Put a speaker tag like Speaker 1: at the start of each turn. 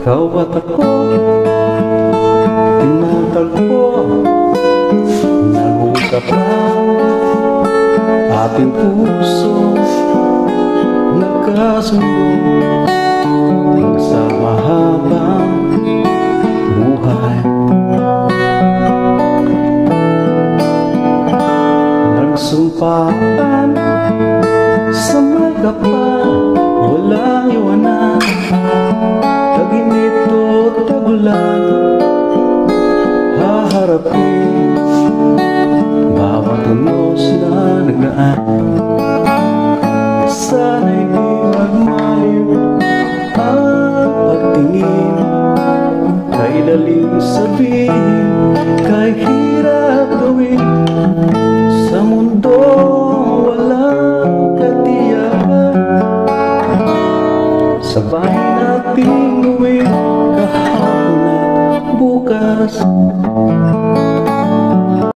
Speaker 1: Ikaw at ako, tinatagpo, nag-uusap lang, ating puso nagkasundo sa mahabang buhay. Nagsumpaan sa may kapal, walang iwanan, tag-init o tag-ulan, haharapin bawat unos na nagdaan. Sana'y di magmaliw ang pagtingin, kay daling sabihin, kay